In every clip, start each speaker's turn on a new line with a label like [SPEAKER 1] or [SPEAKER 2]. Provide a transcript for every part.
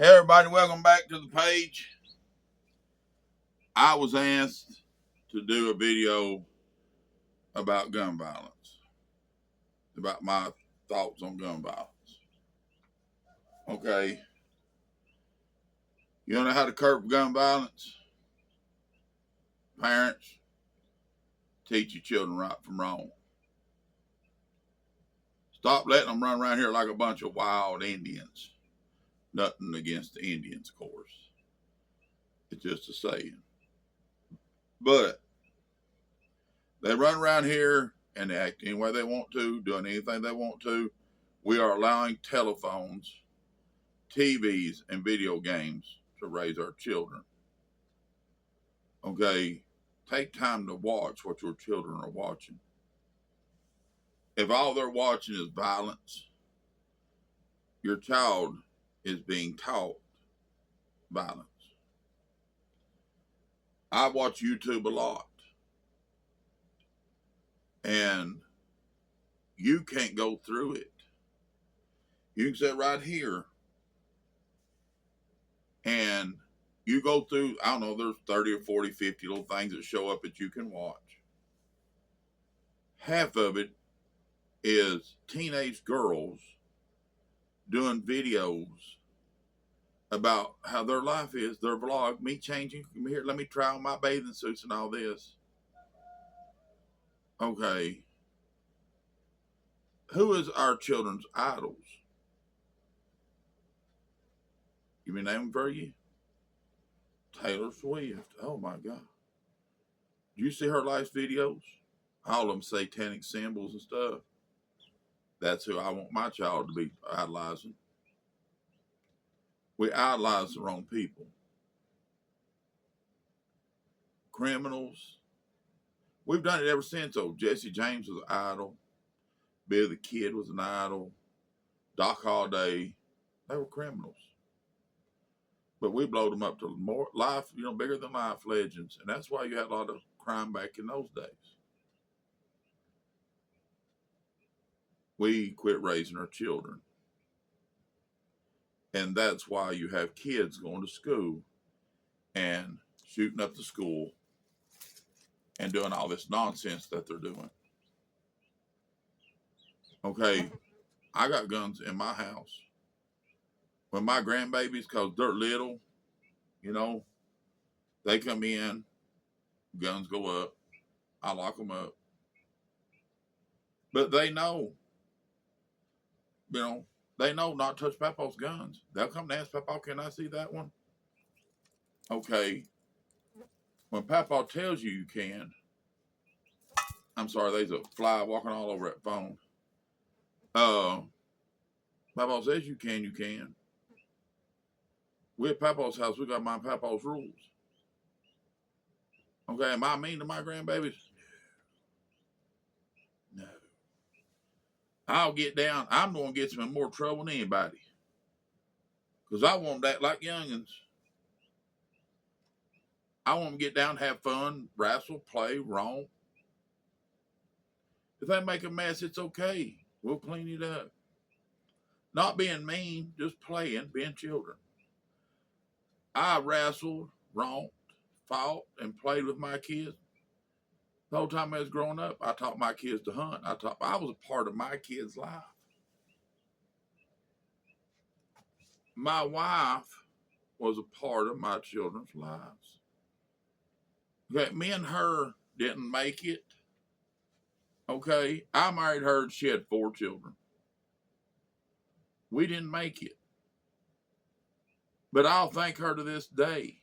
[SPEAKER 1] Hey everybody, welcome back to the page. I was asked to do a video about gun violence, about my thoughts on gun violence. Okay, you know how to curb gun violence? Parents, teach your children right from wrong. Stop letting them run around here like a bunch of wild Indians. Nothing against the Indians, of course. It's just a saying. But they run around here and they act any way they want to, doing anything they want to. We are allowing telephones, TVs, and video games to raise our children. Okay, take time to watch what your children are watching. If all they're watching is violence, your child is being taught violence. I watch YouTube a lot, and you can't go through it. You can sit right here and you go through, I don't know, there's 30 or 40, 50 little things that show up that you can watch. Half of it is teenage girls doing videos about how their life is, their vlog, me changing, here, let me try on my bathing suits and all this. Okay. Who is our children's idols? You mean name them for you? Taylor Swift. Oh my God. Do you see her last videos? All of them satanic symbols and stuff. That's who I want my child to be idolizing. We idolize the wrong people. Criminals. We've done it ever since. Oh, Jesse James was an idol. Billy the Kid was an idol. Doc Holliday. They were criminals. But we blowed them up to more life, bigger than life legends. And that's why you had a lot of crime back in those days. We quit raising our children. And that's why you have kids going to school and shooting up the school and doing all this nonsense that they're doing. Okay, I got guns in my house. When my grandbabies, because they're little, they come in, guns go up, I lock them up. But they know, they know not to touch Papa's guns. They'll come and ask Papa, can I see that one? Okay, when Papa tells you can, I'm sorry, there's a fly walking all over that phone. Papa says you can, you can. We at Papa's house, we got my Papa's rules. Okay, am I mean to my grandbabies? No. I'll get down. I'm going to get them in more trouble than anybody. Because I want them to act like youngins. I want them to get down, have fun, wrestle, play, romp. If they make a mess, it's okay. We'll clean it up. Not being mean, just playing, being children. I wrestled, romped, fought, and played with my kids. The whole time I was growing up, I taught my kids to hunt. I was a part of my kids' life. My wife was a part of my children's lives. Okay, me and her didn't make it. Okay, I married her and she had 4 children. We didn't make it. But I'll thank her to this day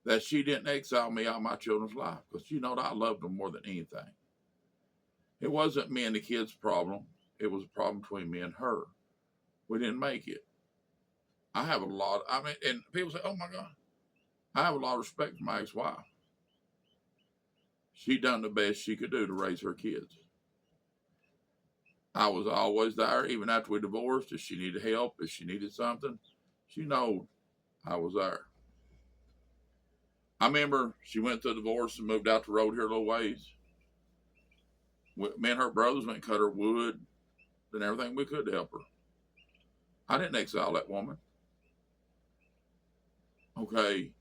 [SPEAKER 1] that she didn't exile me out of my children's life, because she know that I loved them more than anything. It wasn't me and the kids' problem. It was a problem between me and her. We didn't make it. I have a lot, and people say, oh my God, I have a lot of respect for my ex-wife. She done the best she could do to raise her kids. I was always there, even after we divorced. If she needed help, if she needed something, she knew I was there. I remember she went through a divorce and moved out the road here a little ways. Me and her brothers went and cut her wood and everything we could to help her. I didn't exile that woman. Okay,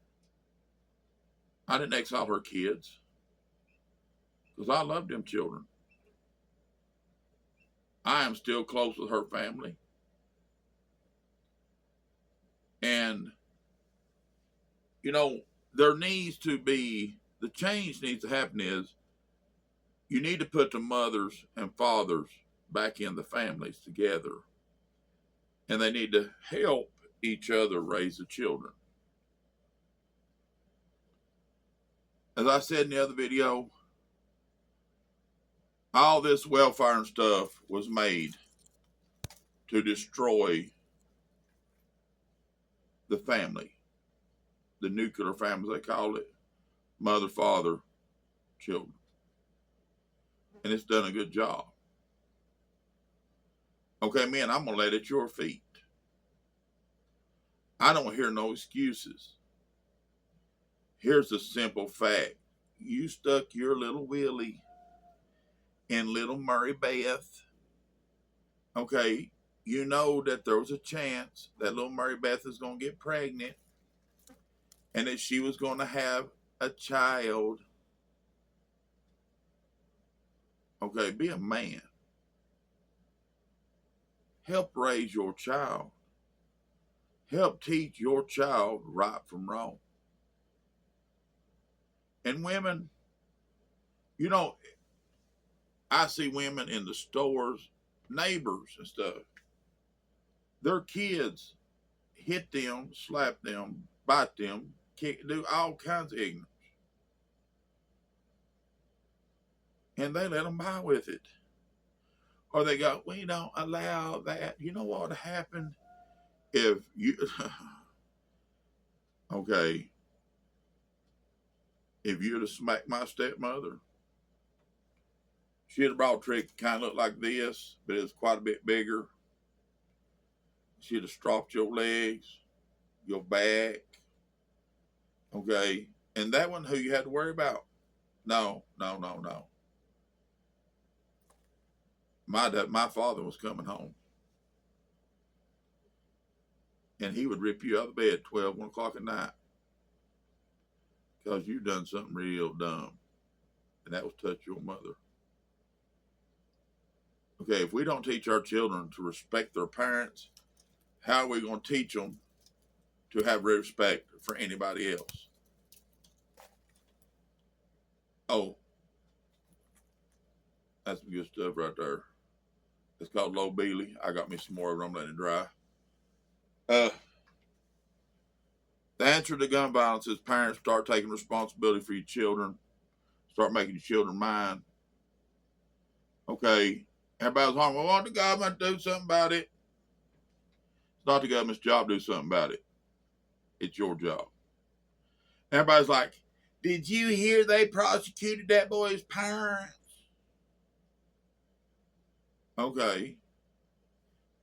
[SPEAKER 1] I didn't exile her kids because I loved them children. I am still close with her family. And, you know, there needs to be, the change needs to happen is you need to put the mothers and fathers back in the families together. And they need to help each other raise the children. As I said in the other video, all this welfare and stuff was made to destroy the family, the nuclear family, they call it, mother, father, children. And it's done a good job. Okay, man, I'm going to lay it at your feet. I don't hear no excuses. Here's the simple fact. You stuck your little Willie in little Murray Beth. Okay, you know that there was a chance that little Murray Beth is going to get pregnant and that she was going to have a child. Okay, be a man. Help raise your child. Help teach your child right from wrong. And women, you know, I see women in the stores, neighbors and stuff. Their kids hit them, slap them, bite them, kick, do all kinds of ignorance. And they let them by with it. Or they go, we don't allow that. You know what would have happened if you, okay, if you'd have smacked my stepmother, she'd have brought a trick that kind of looked like this, but it was quite a bit bigger. She'd have stropped your legs, your back, okay? And that one who you had to worry about. No. My father was coming home. And he would rip you out of bed 12, 1 o'clock at night. Because you done something real dumb. And that was touch your mother. Okay, if we don't teach our children to respect their parents, how are we going to teach them to have respect for anybody else? Oh, that's some good stuff right there. It's called Low Beely. I got me some more of it. I'm letting it dry. The answer to gun violence is parents start taking responsibility for your children. Start making your children mind. Okay, everybody's like, well, why the government do something about it? It's not the government's job to do something about it. It's your job. Everybody's like, did you hear they prosecuted that boy's parents? Okay.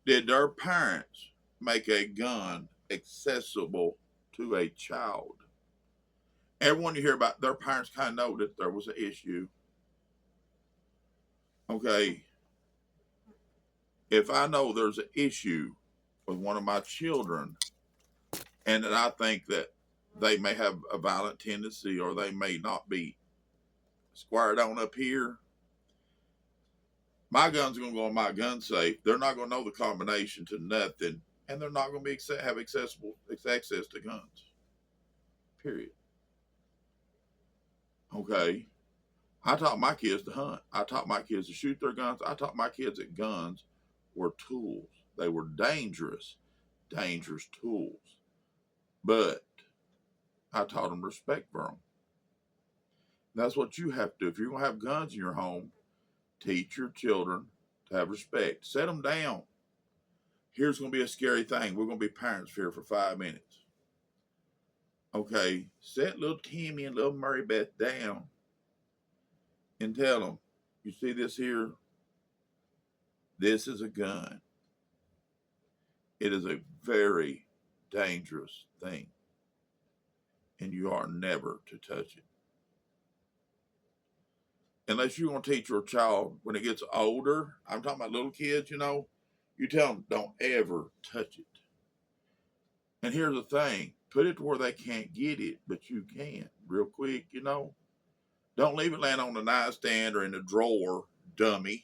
[SPEAKER 1] Did their parents make a gun accessible to a child? Everyone you hear about, their parents kind of know that there was an issue. Okay. If I know there's an issue with one of my children and that I think that they may have a violent tendency or they may not be squared on up here, my gun's going to go in my gun safe. They're not going to know the combination to nothing, and they're not going to be have access to guns. Period. Okay. I taught my kids to hunt. I taught my kids to shoot their guns. I taught my kids that guns were tools. They were dangerous tools. But I taught them respect for them. That's what you have to do. If you're going to have guns in your home, teach your children to have respect. Set them down. Here's going to be a scary thing. We're going to be parents here for 5 minutes. Okay, set little Timmy and little Murray Beth down and tell them, you see this here? This is a gun. It is a very dangerous thing. And you are never to touch it. Unless you're going to teach your child when it gets older, I'm talking about little kids, you know, you tell them don't ever touch it. And here's the thing, put it to where they can't get it, but you can real quick, you know. Don't leave it laying on the nightstand or in the drawer, dummy.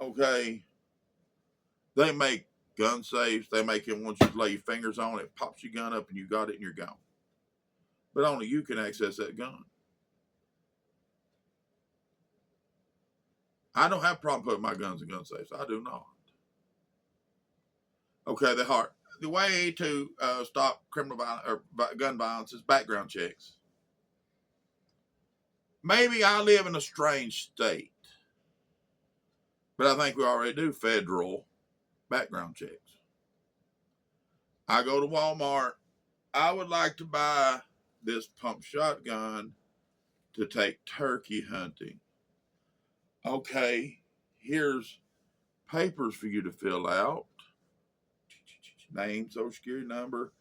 [SPEAKER 1] Okay. They make gun safes. They make it once you lay your fingers on it, pops your gun up and you got it and you're gone. But only you can access that gun. I don't have a problem putting my guns in gun safes. I do not. Okay, the way to stop criminal violence or gun violence is background checks. Maybe I live in a strange state, but I think we already do federal background checks. I go to Walmart. I would like to buy this pump shotgun to take turkey hunting. Okay, here's papers for you to fill out. Name, social security number,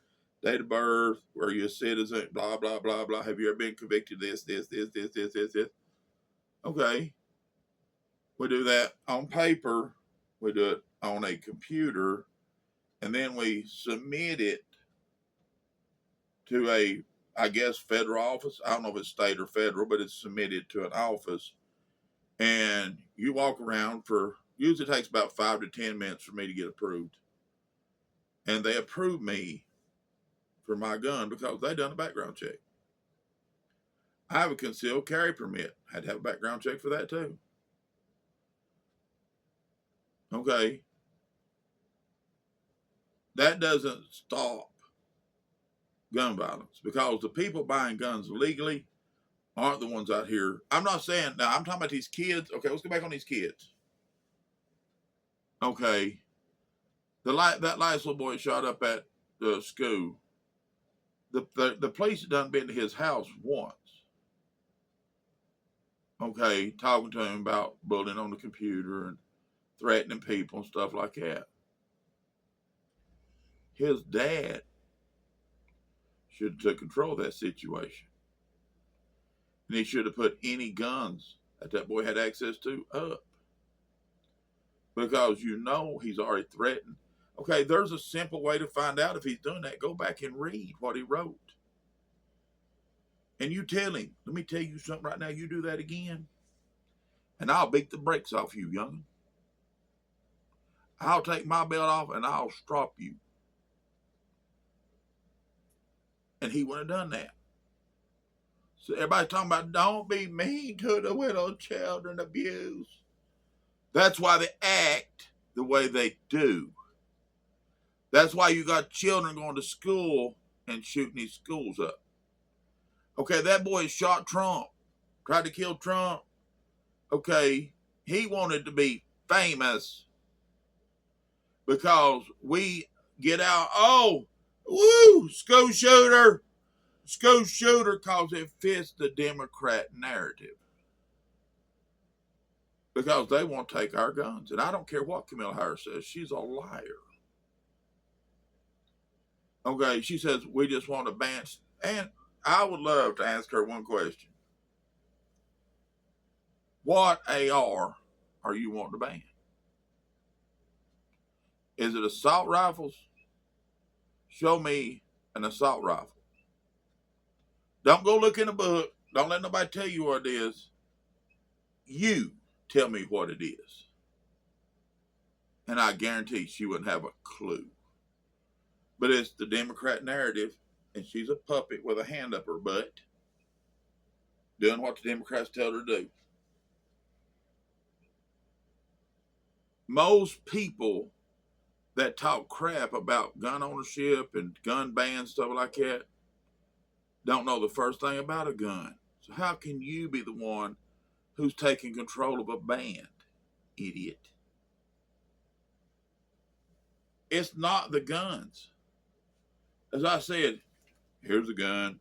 [SPEAKER 1] date of birth, are you a citizen, blah, blah, blah, blah. Have you ever been convicted of this? Okay. We do that on paper. We do it on a computer. And then we submit it to a, I guess, federal office. I don't know if it's state or federal, but it's submitted to an office. And you walk around for, usually it takes about 5 to 10 minutes for me to get approved. And they approve me for my gun because they done a background check. I have a concealed carry permit. I had to have a background check for that too. Okay. That doesn't stop gun violence because the people buying guns legally aren't the ones out here. I'm not saying, now I'm talking about these kids. Okay, let's go back on these kids. Okay. That last little boy shot up at the school. The police had done been to his house once. Okay, talking to him about bullying on the computer and threatening people and stuff like that. His dad should have took control of that situation. And he should have put any guns that boy had access to up. Because you know he's already threatened. Okay, there's a simple way to find out if he's doing that. Go back and read what he wrote. And you tell him, let me tell you something right now, you do that again, and I'll beat the brakes off you, young'un. I'll take my belt off and I'll strop you. And he wouldn't have done that. So everybody's talking about don't be mean to the widow children abuse. That's why they act the way they do. That's why you got children going to school and shooting these schools up. Okay, that boy shot Trump, tried to kill Trump. Okay, he wanted to be famous because we get out, oh, woo, school shooter, because it fits the Democrat narrative. Because they won't take our guns. And I don't care what Kamala Harris says, she's a liar. Okay, she says we just want to ban. And I would love to ask her one question. What AR are you wanting to ban? Is it assault rifles? Show me an assault rifle. Don't go look in a book. Don't let nobody tell you what it is. You tell me what it is. And I guarantee she wouldn't have a clue. But it's the Democrat narrative, and she's a puppet with a hand up her butt, doing what the Democrats tell her to do. Most people that talk crap about gun ownership and gun bans, stuff like that, don't know the first thing about a gun. So how can you be the one who's taking control of a band, idiot? It's not the guns. As I said, here's a gun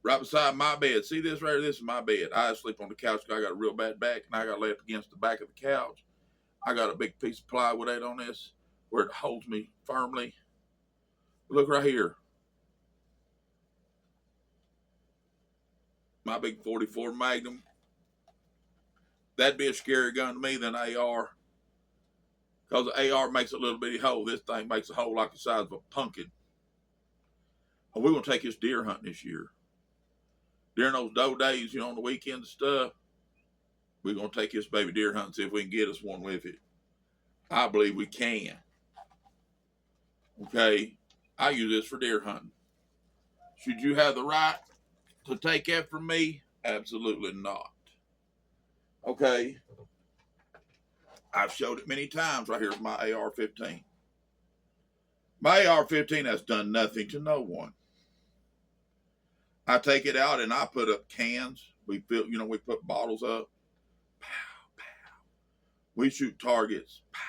[SPEAKER 1] right beside my bed. See this right here? This is my bed. I sleep on the couch because I got a real bad back, and I got to lay up against the back of the couch. I got a big piece of plywood on this where it holds me firmly. Look right here. My big 44 Magnum. That'd be a scarier gun to me than AR. Because the AR makes a little bitty hole. This thing makes a hole like the size of a pumpkin. And we're going to take this deer hunting this year. During those doe days, on the weekends and stuff, we're going to take this baby deer hunting, see if we can get us one with it. I believe we can. Okay? I use this for deer hunting. Should you have the right to take that from me? Absolutely not. Okay? I've showed it many times. Right here's my AR-15. My AR-15 has done nothing to no one. I take it out and I put up cans. We fill, we put bottles up. Pow, pow. We shoot targets. Pow.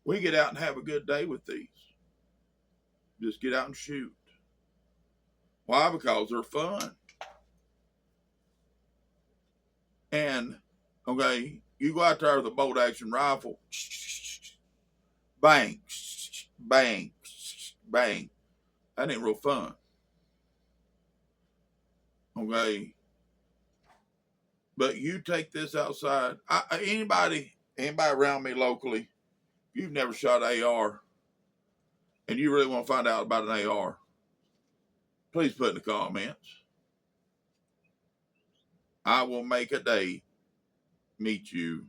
[SPEAKER 1] We get out and have a good day with these. Just get out and shoot. Why? Because they're fun. And, okay, you go out there with a bolt action rifle. Bang, bang, bang. That ain't real fun. Okay. But you take this outside. Anybody around me locally, if you've never shot AR and you really want to find out about an AR, please put in the comments. I will make a day, meet you,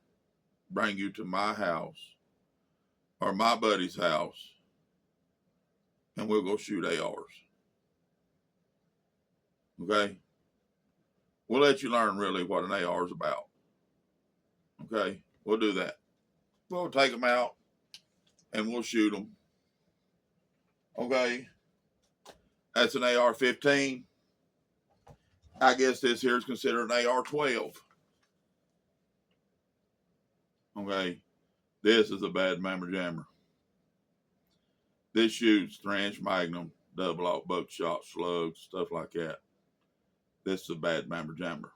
[SPEAKER 1] bring you to my house or my buddy's house, and we'll go shoot ARs. Okay? We'll let you learn really what an AR is about. Okay? We'll do that. We'll take them out and we'll shoot them. Okay? That's an AR-15. I guess this here is considered an AR-12. Okay? This is a bad mammer jammer. This shoots 3-inch Magnum, double-aught buckshot, slugs, stuff like that. This is a bad mammer jammer.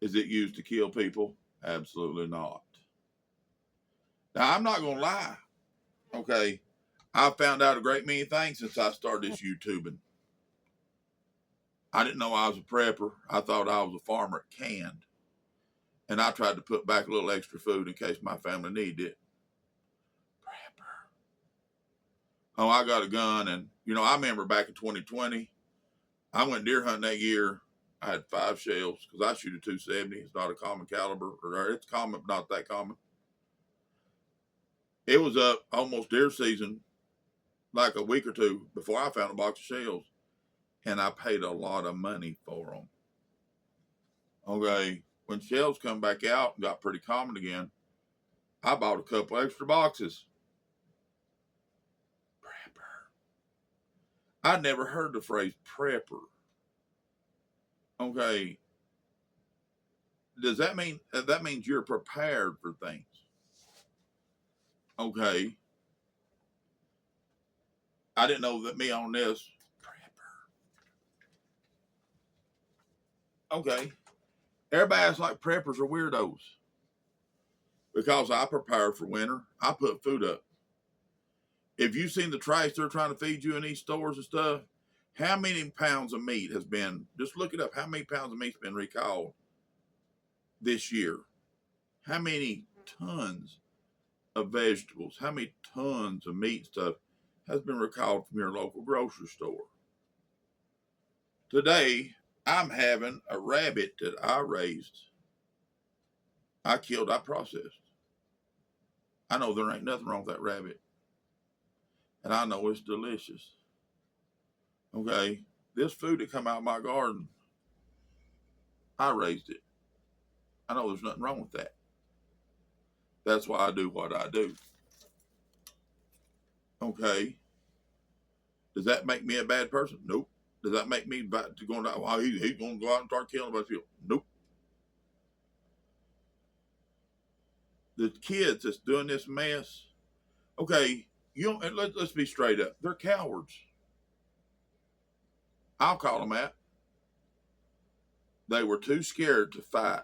[SPEAKER 1] Is it used to kill people? Absolutely not. Now, I'm not going to lie. Okay? I found out a great many things since I started this YouTubing. I didn't know I was a prepper. I thought I was a farmer at canned. And I tried to put back a little extra food in case my family needed it. Prepper. Oh, I got a gun. And, I remember back in 2020, I went deer hunting that year. I had 5 shells because I shoot a 270. It's not a common caliber. Or it's common, but not that common. It was up almost deer season, like a week or two before I found a box of shells. And I paid a lot of money for them. Okay. When shells come back out and got pretty common again, I bought a couple extra boxes. Prepper. I'd never heard the phrase prepper. Okay. Does that mean, that means you're prepared for things? Okay. I didn't know that me on this. Prepper. Okay. Everybody acts like preppers are weirdos. Because I prepare for winter. I put food up. If you've seen the trash they're trying to feed you in these stores and stuff, how many pounds of meat has been, just look it up, how many pounds of meat's been recalled this year? How many tons of vegetables, how many tons of meat stuff has been recalled from your local grocery store? Today, I'm having a rabbit that I raised. I killed, I processed. I know there ain't nothing wrong with that rabbit. And I know it's delicious. Okay, this food that come out of my garden, I raised it. I know there's nothing wrong with that. That's why I do what I do. Okay. Does that make me a bad person? Nope. Does that make me back to going out? Well, he's going to go out and start killing about people? Nope. The kids that's doing this mess. Okay, let's be straight up. They're cowards. I'll call them that. They were too scared to fight.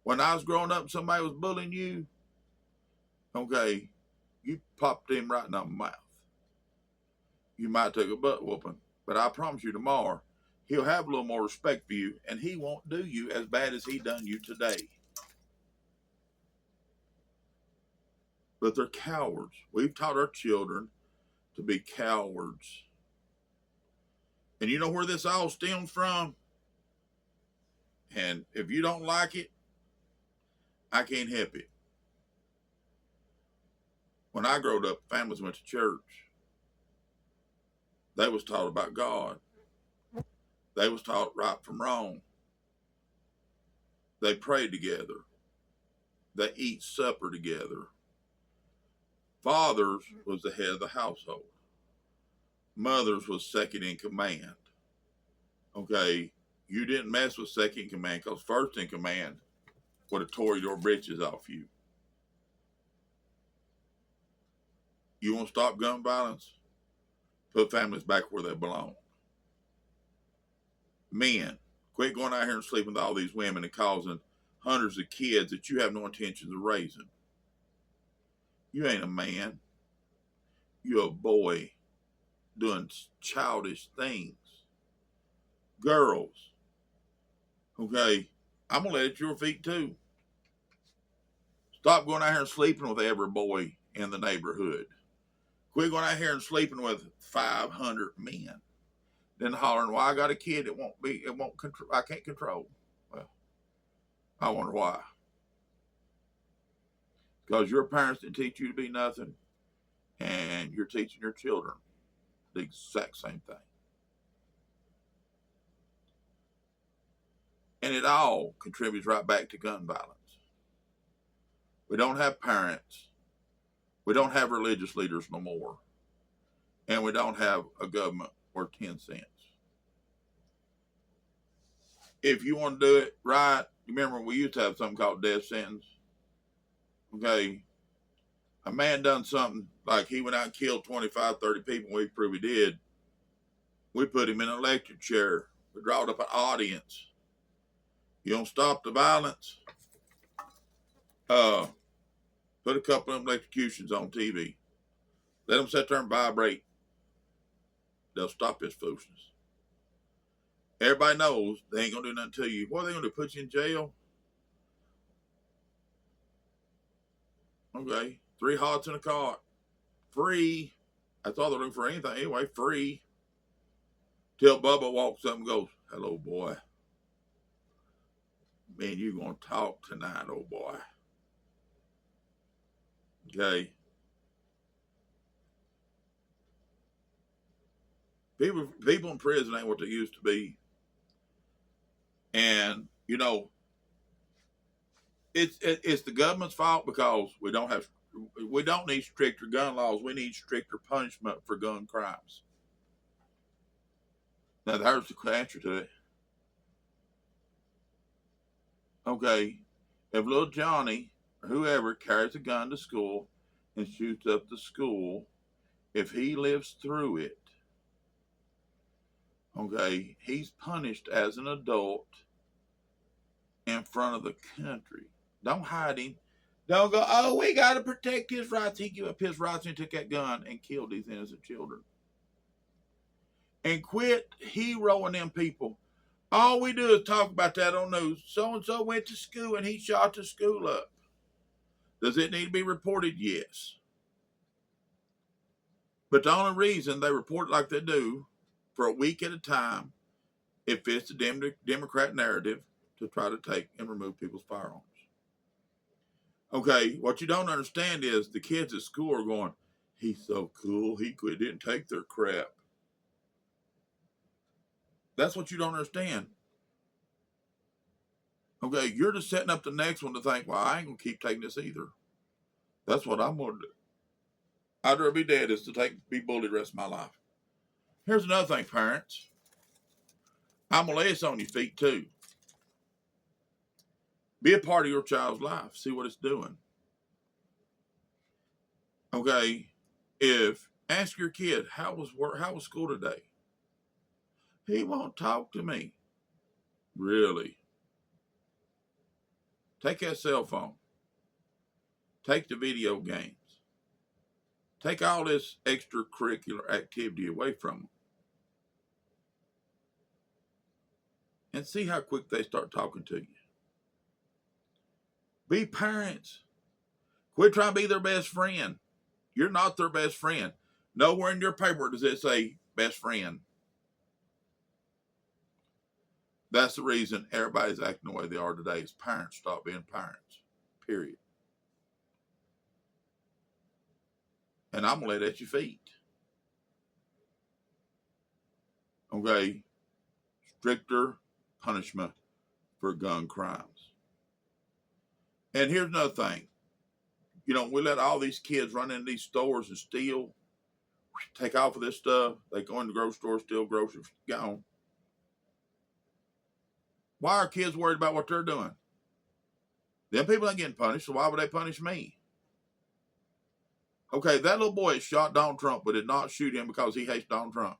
[SPEAKER 1] When I was growing up and somebody was bullying you, okay, you popped him right in the mouth. You might take a butt whooping, but I promise you tomorrow, he'll have a little more respect for you, and he won't do you as bad as he done you today. but they're cowards. We've taught our children to be cowards. And you know where this all stems from? And if you don't like it, I can't help it. When I growed up, families went to church. They was taught about God. They was taught right from wrong. They prayed together. They eat supper together. Fathers was the head of the household. Mothers was second in command. Okay, you didn't mess with second in command because first in command would have tore your britches off you. You want to stop gun violence? Put families back where they belong. Men, quit going out here and sleeping with all these women and causing hundreds of kids that you have no intentions of raising. You ain't a man. You're a boy doing childish things. Girls, okay, I'm going to let it at your feet too. Stop going out here and sleeping with every boy in the neighborhood. Quit going out here and sleeping with 500 men. Then hollering, well, I got a kid I can't control. Well, I wonder why. Because your parents didn't teach you to be nothing, and you're teaching your children the exact same thing. And it all contributes right back to gun violence. We don't have parents. We don't have religious leaders no more. And we don't have a government worth 10 cents. If you want to do it right, remember we used to have something called death sentence. Okay. A man done something like he went out and killed 25, 30 people. We prove he did. We put him in an electric chair. We drawed up an audience. You don't stop the violence? Put a couple of them electrocutions on TV. Let them sit there and vibrate. They'll stop this foolishness. Everybody knows they ain't gonna do nothing to you. What are they gonna do? Put you in jail? Okay. 3 hots in a cot. Free. That's all they're looking for anything. Anyway, free. Till Bubba walks up and goes, hello, boy. Man, you gonna talk tonight, old boy. Okay. People in prison ain't what they used to be. And, you know, it's the government's fault because we don't need stricter gun laws. We need stricter punishment for gun crimes. Now, there's the answer to it. Okay, if little Johnny or whoever carries a gun to school and shoots up the school, if he lives through it, okay, he's punished as an adult in front of the country. Don't hide him. Don't go, oh, we got to protect his rights. He gave up his rights and took that gun and killed these innocent children. And quit heroing them people. All we do is talk about that on news. So-and-so went to school and he shot the school up. Does it need to be reported? Yes. But the only reason they report it like they do for a week at a time, it fits the Democrat narrative to try to take and remove people's firearms. Okay, what you don't understand is the kids at school are going, he's so cool, he didn't take their crap. That's what you don't understand. Okay, you're just setting up the next one to think, well, I ain't going to keep taking this either. That's what I'm going to do. I'd rather be dead as to be bullied the rest of my life. Here's another thing, parents. I'm going to lay this on your feet too. Be a part of your child's life. See what it's doing. Okay, ask your kid, how was school today? He won't talk to me. Really? Take that cell phone. Take the video games. Take all this extracurricular activity away from them. And see how quick they start talking to you. Be parents. Quit trying to be their best friend. You're not their best friend. Nowhere in your paper does it say best friend. That's the reason everybody's acting the way they are today is parents stop being parents. Period. And I'm going to lay it at your feet. Okay? Stricter punishment for gun crimes. And here's another thing. You know, we let all these kids run into these stores and steal, take off of this stuff. They go in the grocery store, steal groceries, gone. Why are kids worried about what they're doing? Them people ain't getting punished, so why would they punish me? Okay, that little boy shot Donald Trump, but did not shoot him because he hates Donald Trump.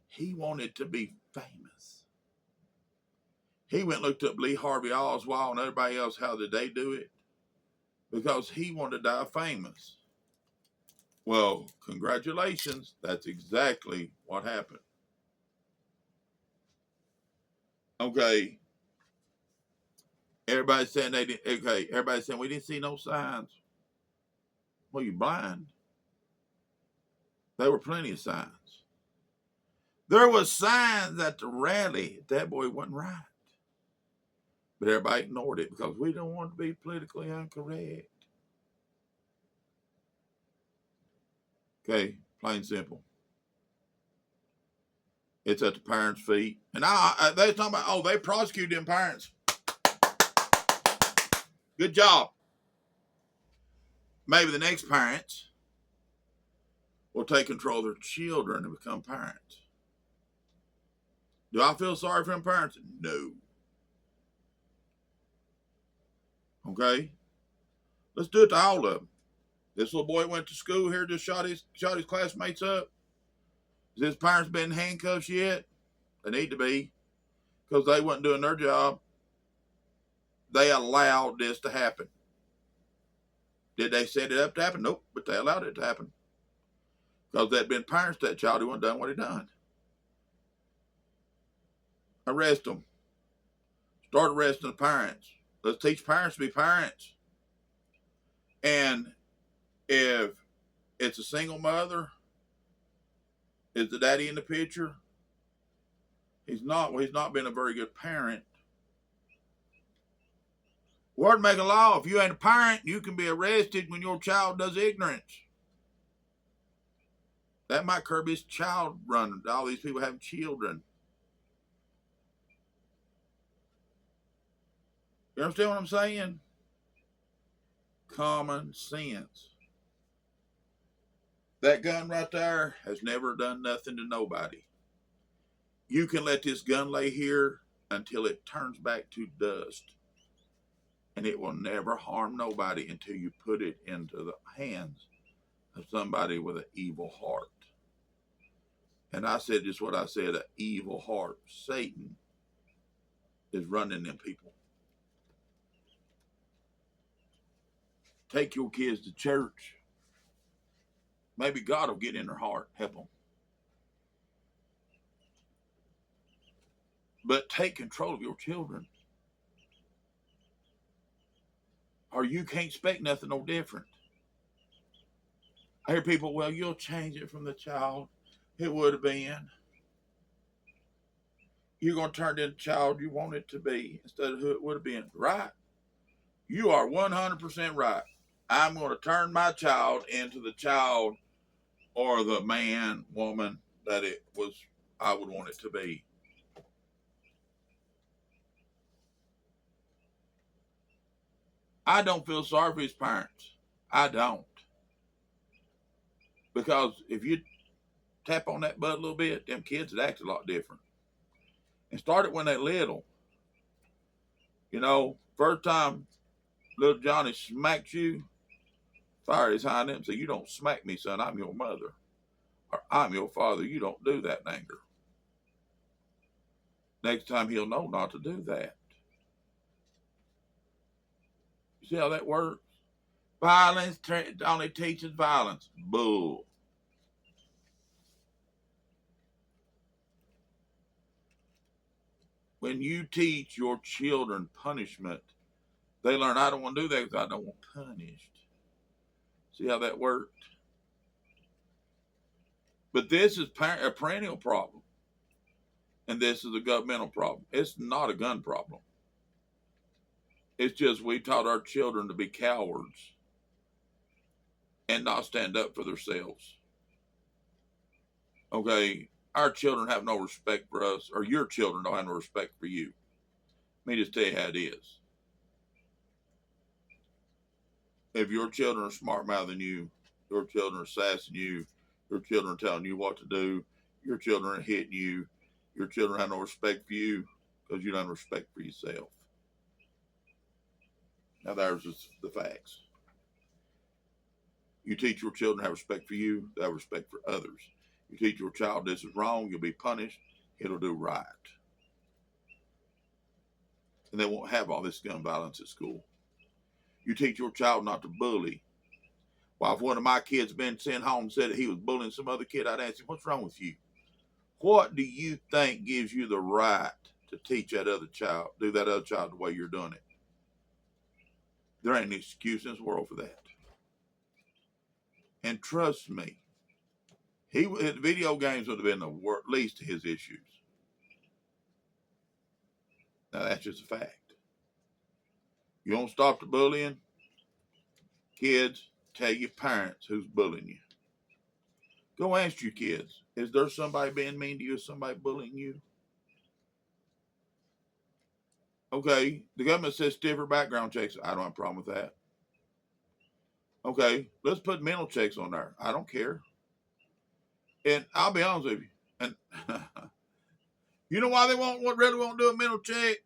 [SPEAKER 1] He wanted to be famous. He went and looked up Lee Harvey Oswald and everybody else. How did they do it? Because he wanted to die famous. Well, congratulations. That's exactly what happened. Okay. Everybody's saying they didn't. Okay. Everybody's saying we didn't see no signs. Well, you blind. There were plenty of signs. There was signs at the rally that boy wasn't right. But everybody ignored it because we don't want to be politically incorrect. Okay, plain and simple. It's at the parents' feet. And they're talking about, oh, they prosecuted them parents. Good job. Maybe the next parents will take control of their children and become parents. Do I feel sorry for them parents? No. Okay? Let's do it to all of them. This little boy went to school here, just shot his classmates up. Has his parents been in handcuffs yet? They need to be, because they wasn't doing their job. They allowed this to happen. Did they set it up to happen? Nope, but they allowed it to happen. Because they'd been parents to that child who hadn't done what he done. Arrest them. Start arresting the parents. Let's teach parents to be parents. And if it's a single mother, is the daddy in the picture? He's not. Well, he's not been a very good parent. We're to make a law. If you ain't a parent, you can be arrested when your child does ignorance. That might curb his child run. All these people have children. You understand what I'm saying? Common sense. That gun right there has never done nothing to nobody. You can let this gun lay here until it turns back to dust. And it will never harm nobody until you put it into the hands of somebody with an evil heart. And I said just what I said, an evil heart. Satan is running them people. Take your kids to church. Maybe God will get in their heart, help them. But take control of your children. Or you can't expect nothing no different. I hear people, well, you'll change it from the child. It would have been. You're going to turn it into the child you want it to be instead of who it would have been. Right. You are 100% right. I'm going to turn my child into the child or the man, woman that it was, I would want it to be. I don't feel sorry for his parents. I don't. Because if you tap on that butt a little bit, them kids would act a lot different. And start it when they're little. You know, first time little Johnny smacks you, fire his hind end and say, you don't smack me, son, I'm your mother. Or I'm your father, you don't do that in anger. Next time he'll know not to do that. You see how that works? Violence only teaches violence. Bull. When you teach your children punishment, they learn, I don't want to do that because I don't want punished. See how that worked? But this is a perennial problem, and this is a governmental problem. It's not a gun problem. It's just we taught our children to be cowards and not stand up for themselves. Okay, our children have no respect for us, or your children don't have no respect for you. Let me just tell you how it is. If your children are smart mouthing you, your children are sassing you, your children are telling you what to do, your children are hitting you, your children have no respect for you because you don't have respect for yourself. Now, there's the facts. You teach your children to have respect for you, they have respect for others. You teach your child this is wrong, you'll be punished, it'll do right. And they won't have all this gun violence at school. You teach your child not to bully. Well, if one of my kids been sent home and said that he was bullying some other kid, I'd ask him, what's wrong with you? What do you think gives you the right to teach that other child, do that other child the way you're doing it? There ain't any excuse in this world for that. And trust me, his video games would have been the least of his issues. Now, that's just a fact. You don't stop the bullying, kids, tell your parents who's bullying you. Go ask your kids, is there somebody being mean to you? Is somebody bullying you? Okay, the government says stiffer background checks. I don't have a problem with that. Okay, let's put mental checks on there. I don't care. And I'll be honest with you. And you know why they really won't do a mental check?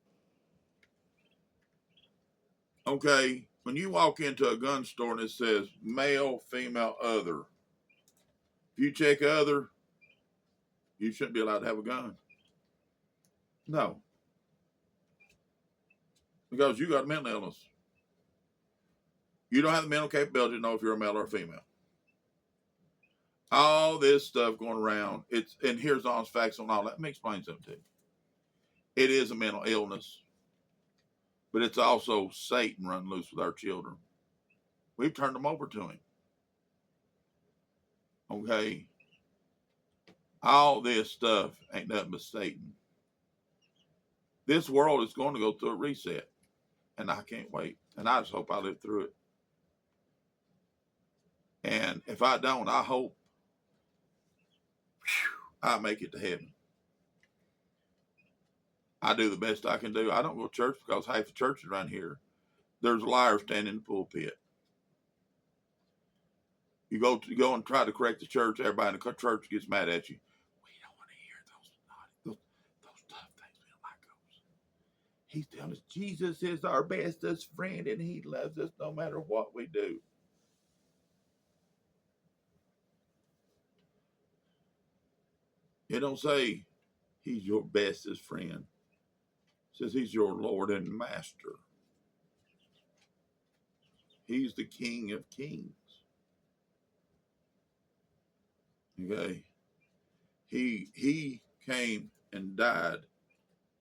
[SPEAKER 1] Okay, when you walk into a gun store and it says male, female, other, if you check other, you shouldn't be allowed to have a gun. No. Because you got a mental illness. You don't have the mental capability to know if you're a male or a female. All this stuff going around, and here's honest facts on all that. Let me explain something to you. It is a mental illness, but it's also Satan running loose with our children. We've turned them over to him. Okay? All this stuff ain't nothing but Satan. This world is going to go through a reset, and I can't wait. And I just hope I live through it. And if I don't, I hope I make it to heaven. I do the best I can do. I don't go to church because half the churches around here, there's a liar standing in the pulpit. You go and try to correct the church, everybody in the church gets mad at you. We don't want to hear those tough things. We don't like those. He's telling us Jesus is our bestest friend and he loves us no matter what we do. It don't say he's your bestest friend. It says he's your Lord and Master. He's the King of Kings. Okay. He came and died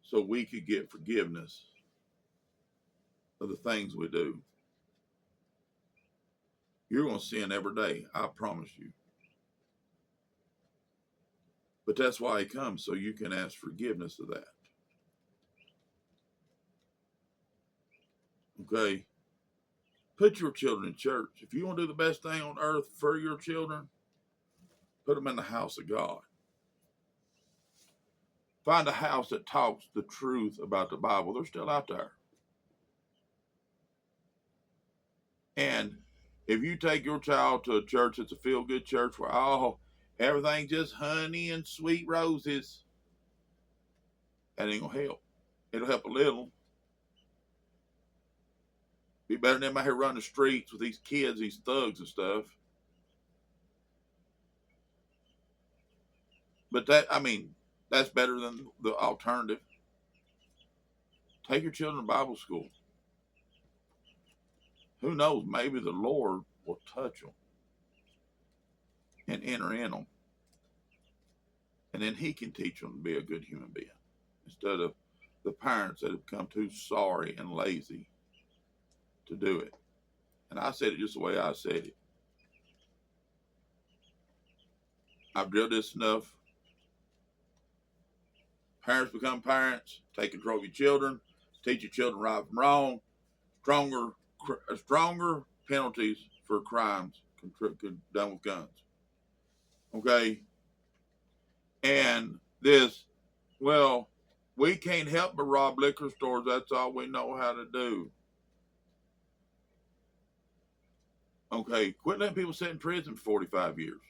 [SPEAKER 1] so we could get forgiveness of the things we do. You're going to sin every day, I promise you. But that's why he comes, so you can ask forgiveness of that. Okay? Put your children in church. If you want to do the best thing on earth for your children, put them in the house of God. Find a house that talks the truth about the Bible. They're still out there. And if you take your child to a church that's a feel-good church where, everything's just honey and sweet roses, that ain't going to help. It'll help a little. Be better than them out here running the streets with these kids, these thugs and stuff. But that's better than the alternative. Take your children to Bible school. Who knows? Maybe the Lord will touch them and enter in them. And then he can teach them to be a good human being instead of the parents that have become too sorry and lazy to do it. And I said it just the way I said it. I've drilled this enough. Parents become parents. Take control of your children. Teach your children right from wrong. Stronger penalties for crimes done with guns. Okay, and this, well, we can't help but rob liquor stores. That's all we know how to do. Okay, quit letting people sit in prison for 45 years.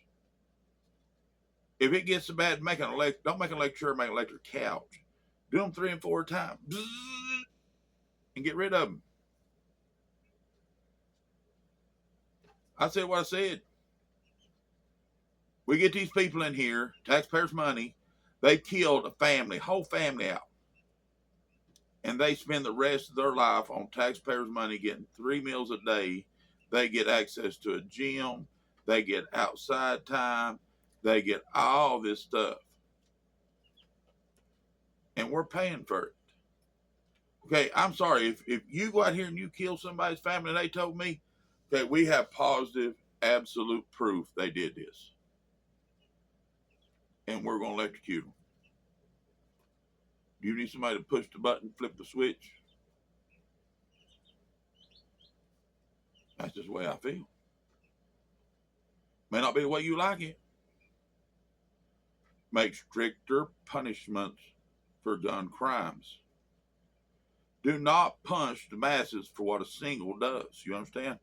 [SPEAKER 1] If it gets so bad, don't make an electric chair, make an electric couch. Do them 3 and 4 times, and get rid of them. I said what I said. We get these people in here, taxpayers' money. They killed a family, whole family out. And they spend the rest of their life on taxpayers' money getting 3 meals a day. They get access to a gym. They get outside time. They get all this stuff. And we're paying for it. Okay, I'm sorry. If you go out here and you kill somebody's family and they told me, okay, we have positive, absolute proof they did this. And we're going to electrocute them. Do you need somebody to push the button, flip the switch? That's just the way I feel. May not be the way you like it. Make stricter punishments for gun crimes. Do not punish the masses for what a single does. You understand?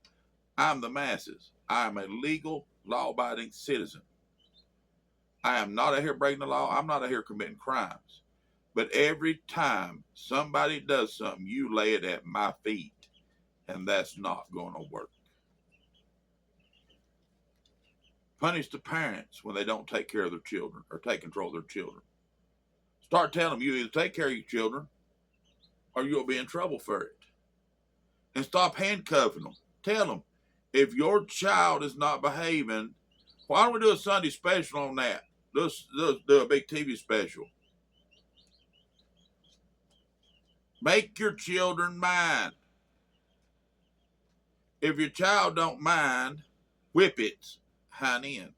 [SPEAKER 1] I'm the masses. I am a legal, law-abiding citizen. I am not out here breaking the law. I'm not out here committing crimes. But every time somebody does something, you lay it at my feet. And that's not going to work. Punish the parents when they don't take care of their children or take control of their children. Start telling them you either take care of your children or you'll be in trouble for it. And stop handcuffing them. Tell them, if your child is not behaving, why don't we do a Sunday special on that? Do a big TV special. Make your children mind. If your child don't mind, whip it, hind end.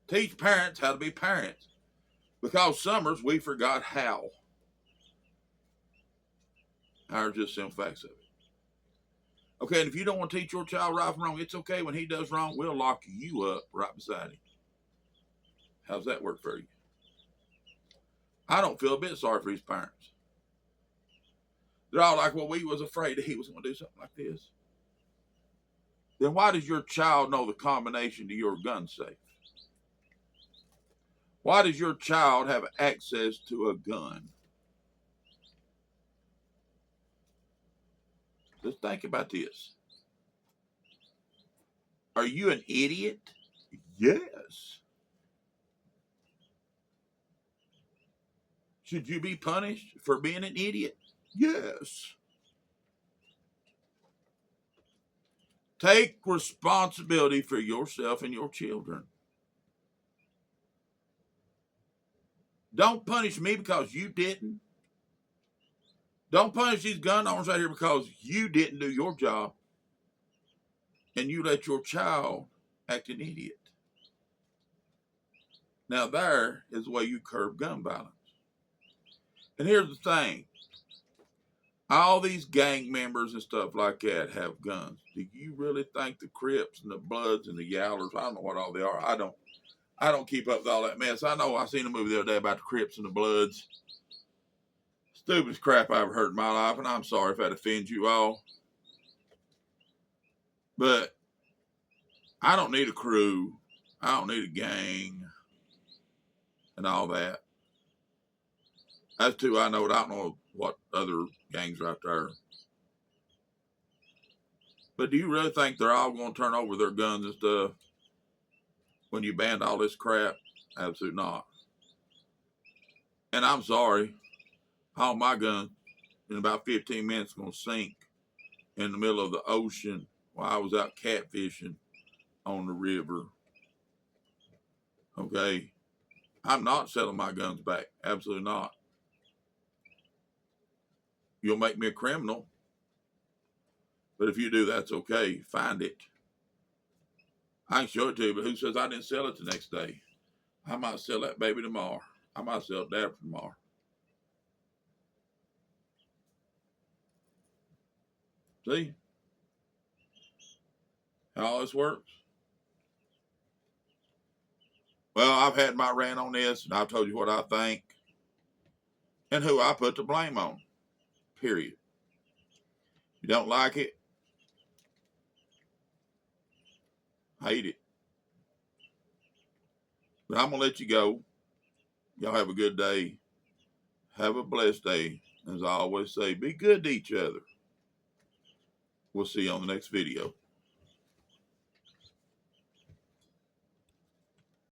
[SPEAKER 1] Teach parents how to be parents. Because summers, we forgot how. Are just simple facts of it. Okay, and if you don't want to teach your child right from wrong, it's okay. When he does wrong, we'll lock you up right beside him. How's that work for you? I don't feel a bit sorry for his parents. They're all like, well, we was afraid that he was going to do something like this. Then why does your child know the combination to your gun safe? Why does your child have access to a gun? Just think about this. Are you an idiot? Yes. Should you be punished for being an idiot? Yes. Take responsibility for yourself and your children. Don't punish me because you didn't. Don't punish these gun owners out here because you didn't do your job and you let your child act an idiot. Now there is the way you curb gun violence. And here's the thing. All these gang members and stuff like that have guns. Do you really think the Crips and the Bloods and the Yowlers, I don't know what all they are. I don't keep up with all that mess. I know I seen a movie the other day about the Crips and the Bloods. Stupidest crap I ever heard in my life, and I'm sorry if that offends you all. But I don't need a crew. I don't need a gang and all that. That's two I know. I don't know what other gangs are out there. But do you really think they're all going to turn over their guns and stuff when you banned all this crap? Absolutely not. And I'm sorry. All my guns in about 15 minutes going to sink in the middle of the ocean while I was out catfishing on the river. Okay? I'm not selling my guns back. Absolutely not. You'll make me a criminal. But if you do, that's okay. Find it. I can show it to you, but who says I didn't sell it the next day? I might sell that baby tomorrow. I might sell it day after tomorrow. See how all this works? Well, I've had my rant on this, and I've told you what I think and who I put the blame on. Period. You don't like it, hate it. But I'm going to let you go. Y'all have a good day. Have a blessed day. As I always say, be good to each other. We'll see you on the next video.